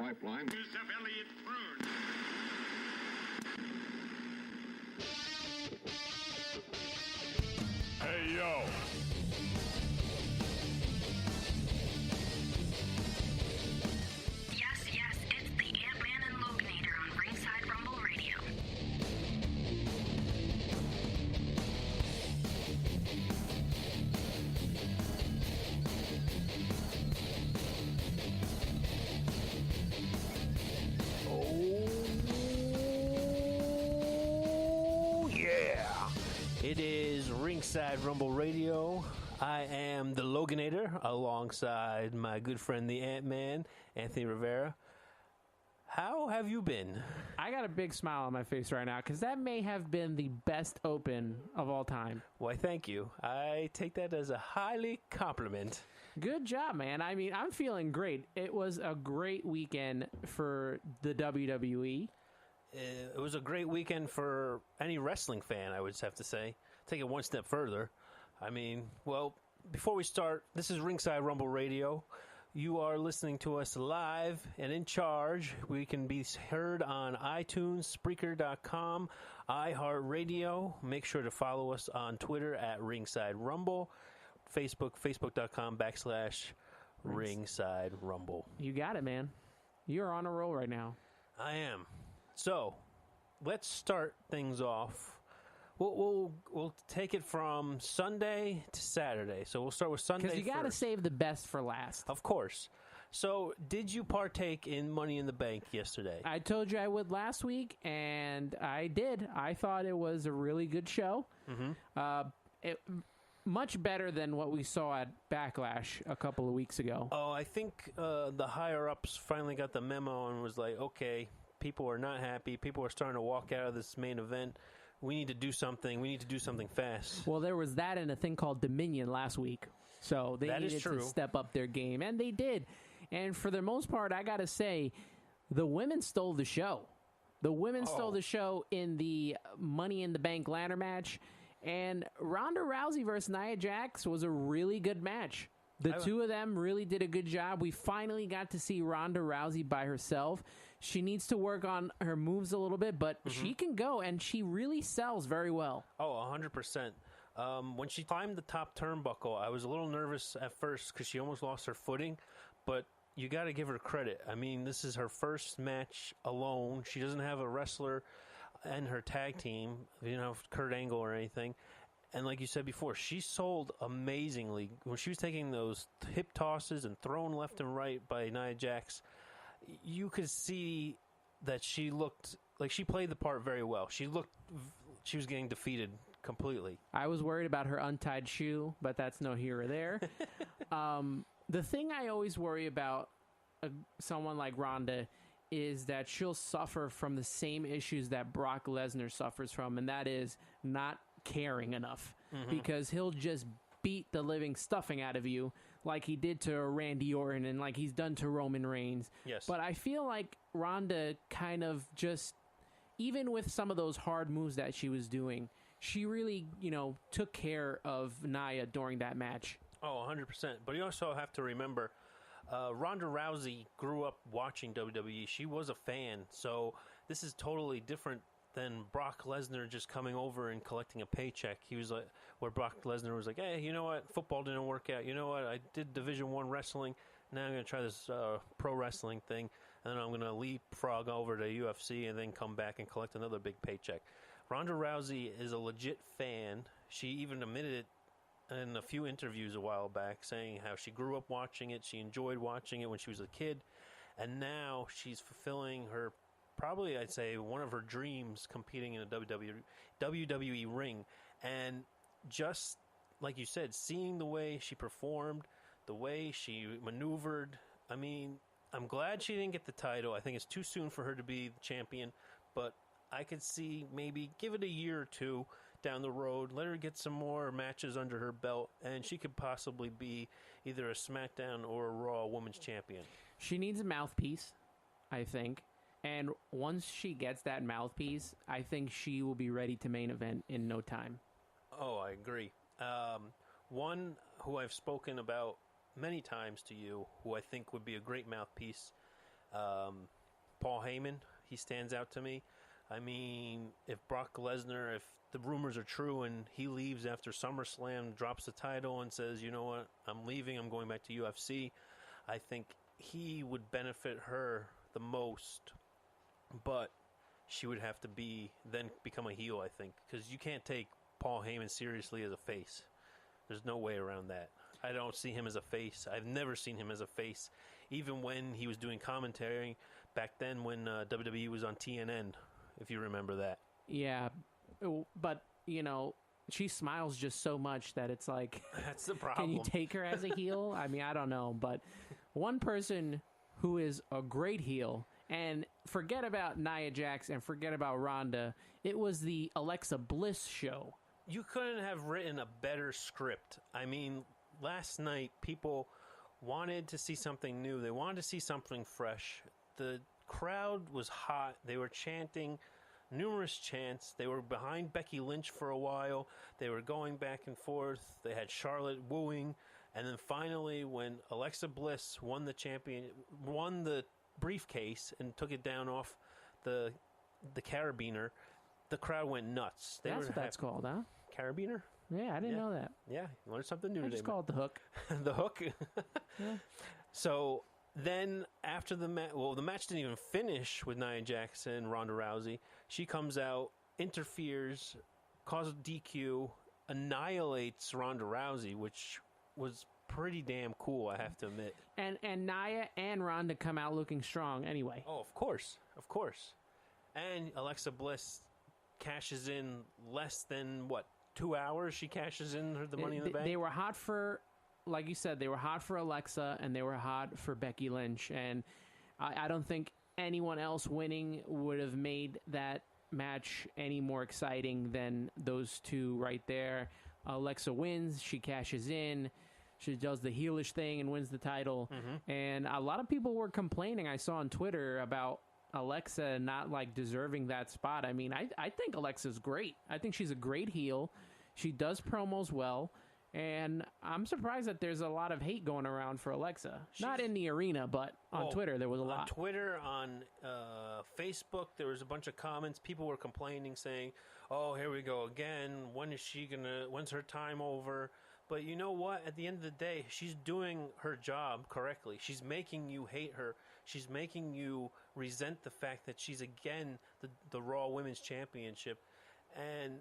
pipeline. Joseph Elliott Brown. Hey, yo. Yes, it's the Ant-Man and Loganator on Ringside Rumble Radio. Oh, yeah. It is Ringside Rumble Radio. I am the Loganator alongside my good friend, the Ant-Man, Anthony Rivera. How have you been? I got a big smile on my face right now because that may have been the best open of all time. Why, thank you. I take that as a highly compliment. Good job, man. I mean, I'm feeling great. It was a great weekend for the WWE. It was a great weekend for any wrestling fan, I would have to say. Take it one step further. I mean, well, before we start, this is Ringside Rumble Radio. You are listening to us live and in charge. We can be heard on iTunes, Spreaker.com, iHeartRadio. Make sure to follow us on Twitter at Ringside Rumble, Facebook.com/Ringside Rumble. You got it, man. You're on a roll right now. I am. So, let's start things off. We'll take it from Sunday to Saturday. So we'll start with Sunday Because you got to first. save the best for last. Of course. So, did you partake in Money in the Bank yesterday? I told you I would last week, and I did. I thought it was a really good show. Mm-hmm. Much better than what we saw at Backlash a couple of weeks ago. Oh, I think the higher-ups finally got the memo and was like, okay, people are not happy. People are starting to walk out of this main event. We need to do something. We need to do something fast. Well, there was that and a thing called Dominion last week. So they needed to step up their game, and they did. And for the most part, I got to say, the women stole the show. The women stole the show in the Money in the Bank ladder match, and Ronda Rousey versus Nia Jax was a really good match. The two of them really did a good job. We finally got to see Ronda Rousey by herself. She needs to work on her moves a little bit, but she can go, and she really sells very well. Oh, 100%. When she climbed the top turnbuckle, I was a little nervous at first because she almost lost her footing, but you got to give her credit. I mean, this is her first match alone. She doesn't have a wrestler and her tag team, Kurt Angle or anything. And like you said before, she sold amazingly. When she was taking those hip tosses and throwing left and right by Nia Jax, you could see that she looked like she played the part very well. She was getting defeated completely. I was worried about her untied shoe, but that's no here or there. The thing I always worry about someone like Ronda is that she'll suffer from the same issues that Brock Lesnar suffers from, and that is not caring enough, because he'll just beat the living stuffing out of you like he did to Randy Orton and like he's done to Roman Reigns. Yes. But I feel like Ronda kind of just, even with some of those hard moves that she was doing, she really, took care of Nia during that match. Oh, 100%. But you also have to remember, Ronda Rousey grew up watching WWE. She was a fan, so this is totally different than Brock Lesnar just coming over and collecting a paycheck. He was like, where Brock Lesnar was like, hey, you know what? Football didn't work out. You know what? I did Division I wrestling. Now I'm going to try this pro wrestling thing, and then I'm going to leapfrog over to UFC and then come back and collect another big paycheck. Ronda Rousey is a legit fan. She even admitted it in a few interviews a while back, saying how she grew up watching it. She enjoyed watching it when she was a kid, and now she's fulfilling her, probably I'd say one of her dreams, competing in a WWE ring. And just like you said, seeing the way she performed, the way she maneuvered, I mean, I'm glad she didn't get the title. I think it's too soon for her to be the champion, but I could see maybe give it a year or two down the road, let her get some more matches under her belt, and she could possibly be either a SmackDown or a Raw Women's Champion. She needs a mouthpiece, I think. And once she gets that mouthpiece, I think she will be ready to main event in no time. Oh, I agree. One who I've spoken about many times to you, who I think would be a great mouthpiece, Paul Heyman, he stands out to me. I mean, if Brock Lesnar, if the rumors are true and he leaves after SummerSlam, drops the title and says, you know what, I'm leaving, I'm going back to UFC, I think he would benefit her the most. But she would have to then become a heel, I think, because you can't take Paul Heyman seriously as a face. There's no way around that. I don't see him as a face. I've never seen him as a face, even when he was doing commentary back then when WWE was on TNN, if you remember that. Yeah, but, you know, she smiles just so much that it's like... That's the problem. Can you take her as a heel? I mean, I don't know, but one person who is a great heel, and forget about Nia Jax and forget about Ronda, it was the Alexa Bliss show. You couldn't have written a better script. I mean, last night, people wanted to see something new. They wanted to see something fresh. The crowd was hot. They were chanting numerous chants. They were behind Becky Lynch for a while. They were going back and forth. They had Charlotte wooing. And then finally, when Alexa Bliss won the briefcase and took it down off the carabiner, the crowd went nuts. That's what that's called, huh? Carabiner? Yeah, I didn't know that. Yeah, you learned something new today. Just call it the hook. The hook? Yeah. So then after the match, the match didn't even finish with Nia Jax and Ronda Rousey. She comes out, interferes, causes DQ, annihilates Ronda Rousey, which was pretty damn cool, I have to admit. And Nia and Ronda come out looking strong anyway. Oh, of course. And Alexa Bliss cashes in less than, 2 hours? She cashes in the Money in the Bank? They were hot for, like you said, they were hot for Alexa and they were hot for Becky Lynch. And I don't think anyone else winning would have made that match any more exciting than those two right there. Alexa wins. She cashes in. She does the heelish thing and wins the title. Mm-hmm. And a lot of people were complaining, I saw on Twitter, about Alexa not deserving that spot. I mean, I think Alexa's great. I think she's a great heel. She does promos well. And I'm surprised that there's a lot of hate going around for Alexa. Not in the arena, but on Twitter there was a lot. On Twitter, on Facebook, there was a bunch of comments. People were complaining, saying, oh, here we go again. When's her time over? But you know what? At the end of the day, she's doing her job correctly. She's making you hate her. She's making you resent the fact that she's again the Raw Women's Championship. And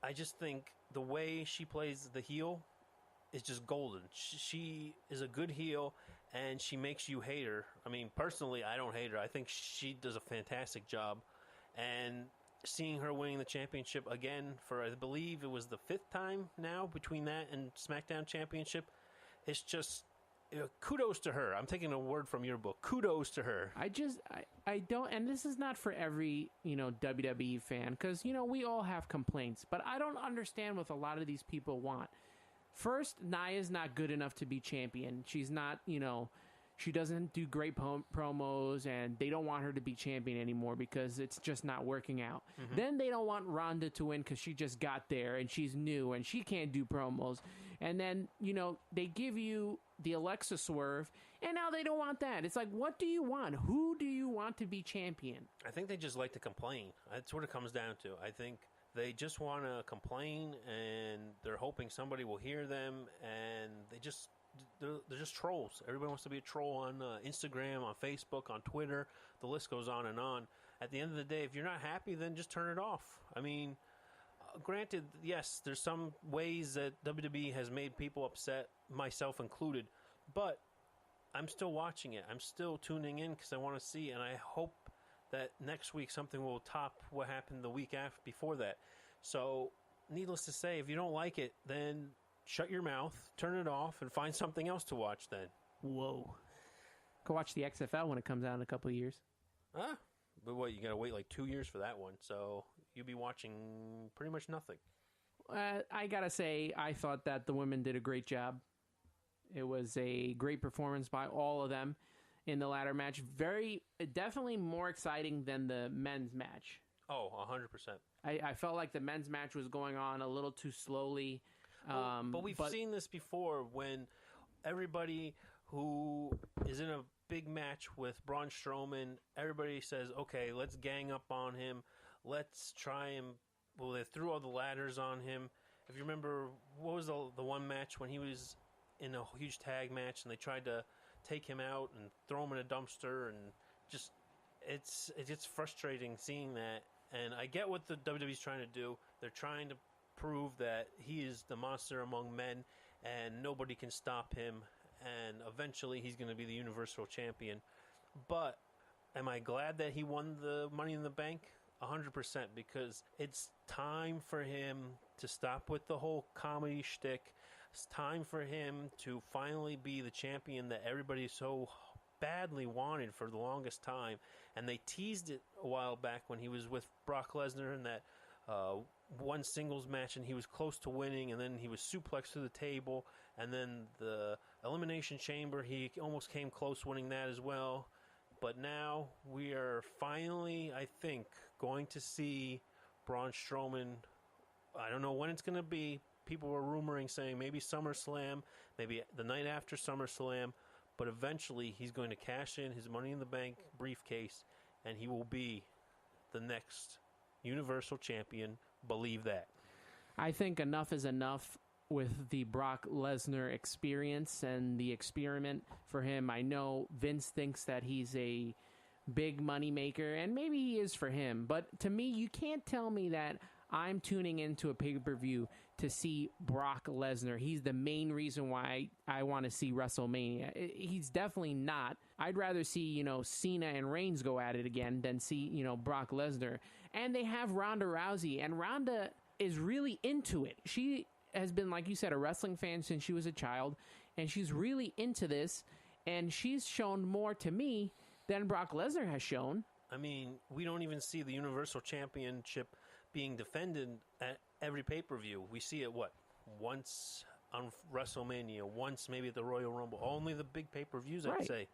I just think the way she plays the heel is just golden. She is a good heel, and she makes you hate her. I mean, personally, I don't hate her. I think she does a fantastic job. And seeing her winning the championship again for, I believe it was the 5th time now between that and SmackDown Championship, it's just kudos to her. I'm taking a word from your book. Kudos to her. I don't, and this is not for every, WWE fan, because, we all have complaints, but I don't understand what a lot of these people want. First, Nia's not good enough to be champion. She's not, she doesn't do great promos, and they don't want her to be champion anymore because it's just not working out. Mm-hmm. Then they don't want Ronda to win because she just got there and she's new and she can't do promos. And then, they give you the Alexa swerve, and now they don't want that. It's like, what do you want? Who do you want to be champion? I think they just like to complain. That's what it comes down to. I think they just want to complain, and they're hoping somebody will hear them, and they're just trolls. Everybody wants to be a troll on Instagram, on Facebook, on Twitter. The list goes on and on. At the end of the day, if you're not happy, then just turn it off. I mean, granted, yes, there's some ways that WWE has made people upset, myself included, but I'm still watching it. I'm still tuning in because I want to see, and I hope that next week something will top what happened the week before that. So, needless to say, if you don't like it, then shut your mouth, turn it off, and find something else to watch then. Whoa. Go watch the XFL when it comes out in a couple of years. Huh? But what, you got to wait 2 years for that one, so you'll be watching pretty much nothing. I got to say, I thought that the women did a great job. It was a great performance by all of them in the ladder match. Definitely more exciting than the men's match. Oh, 100%. I felt like the men's match was going on a little too slowly. But we've seen this before when everybody who is in a big match with Braun Strowman. Everybody says, okay, let's gang up on him. Let's try him. Well, they threw all the ladders on him. If you remember, what was the one match when he was in a huge tag match and they tried to take him out and throw him in a dumpster, and just it's frustrating seeing that. And I get what the WWE's trying to do. They're trying to prove that he is the monster among men and nobody can stop him, and eventually he's going to be the Universal Champion. But am I glad that he won the Money in the Bank? 100%, because it's time for him to stop with the whole comedy shtick. It's time for him to finally be the champion that everybody so badly wanted for the longest time. And they teased it a while back when he was with Brock Lesnar in that one singles match, and he was close to winning, and then he was suplexed to the table, and then the Elimination Chamber, he almost came close winning that as well. But now we are finally, I think, going to see Braun Strowman. I don't know when it's going to be. People were rumoring, saying maybe SummerSlam, maybe the night after SummerSlam. But eventually he's going to cash in his Money in the Bank briefcase, and he will be the next Universal Champion. Believe that. I think enough is enough with the Brock Lesnar experience and the experiment for him. I know Vince thinks that he's a big money maker, and maybe he is for him. But to me, you can't tell me that I'm tuning into a pay-per-view to see Brock Lesnar. He's the main reason why I want to see WrestleMania. He's definitely not. I'd rather see, Cena and Reigns go at it again than see, Brock Lesnar. And they have Ronda Rousey, and Ronda is really into it. She has been, like you said, a wrestling fan since she was a child, and she's really into this, and she's shown more to me than Brock Lesnar has shown. I mean, we don't even see the Universal Championship being defended at every pay-per-view. We see it, once on WrestleMania, once maybe at the Royal Rumble. Only the big pay-per-views, I'd say.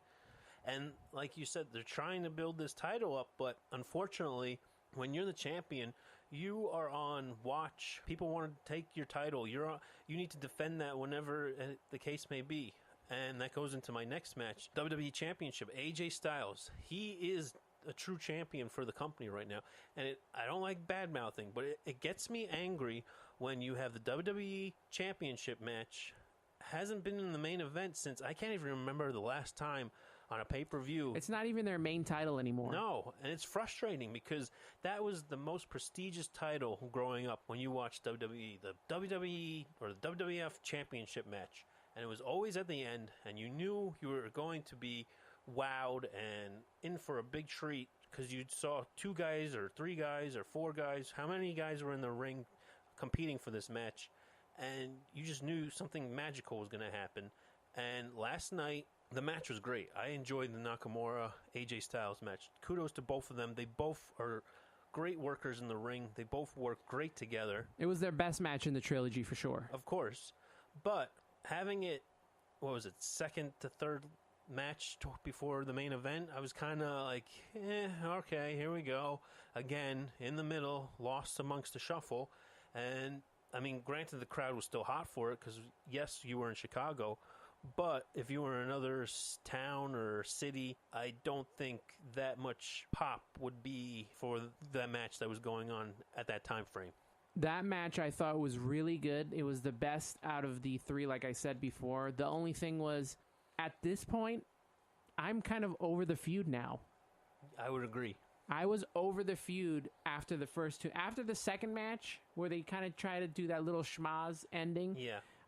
And like you said, they're trying to build this title up, but unfortunately, when you're the champion, you are on watch. People want to take your title. You need to defend that whenever the case may be. And that goes into my next match, WWE Championship. AJ Styles, he is a true champion for the company right now. And I don't like bad-mouthing, but it gets me angry when you have the WWE Championship match. Hasn't been in the main event since, I can't even remember the last time on a pay-per-view. It's not even their main title anymore. No, and it's frustrating because that was the most prestigious title growing up when you watched WWE, the WWE or the WWF Championship match. And it was always at the end, and you knew you were going to be wowed and in for a big treat because you saw 2 guys or 3 guys or 4 guys. How many guys were in the ring competing for this match? And you just knew something magical was going to happen. And last night, the match was great. I enjoyed the Nakamura AJ Styles match. Kudos to both of them. They both are great workers in the ring. They both work great together. It was their best match in the trilogy for sure. Of course. But having it, second to third match before the main event, I was kind of like, okay, here we go. Again, in the middle, lost amongst the shuffle. And, I mean, granted, the crowd was still hot for it because, yes, you were in Chicago. But if you were in another town or city, I don't think that much pop would be for that match that was going on at that time frame. That match I thought was really good. It was the best out of the 3, like I said before. The only thing was, at this point, I'm kind of over the feud now. I would agree. I was over the feud after the first 2. After the second match, where they kind of try to do that little schmaz ending,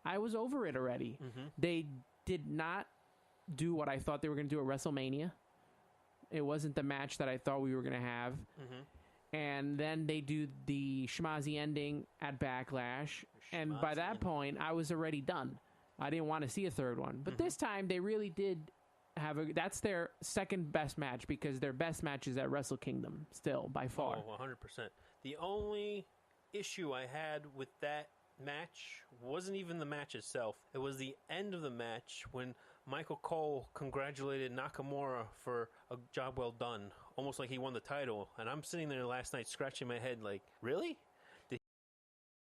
I was over it already. Mm-hmm. They did not do what I thought they were going to do at WrestleMania. It wasn't the match that I thought we were going to have. Mm-hmm. And then they do the schmazzy ending at Backlash. And by that point, I was already done. I didn't want to see a third one. But this time, they really did have that's their second best match because their best match is at Wrestle Kingdom still, by far. Oh, 100%. The only issue I had with that match wasn't even the match itself. It was the end of the match when Michael Cole congratulated Nakamura for a job well done, almost like he won the title. And I'm sitting there last night scratching my head like, really?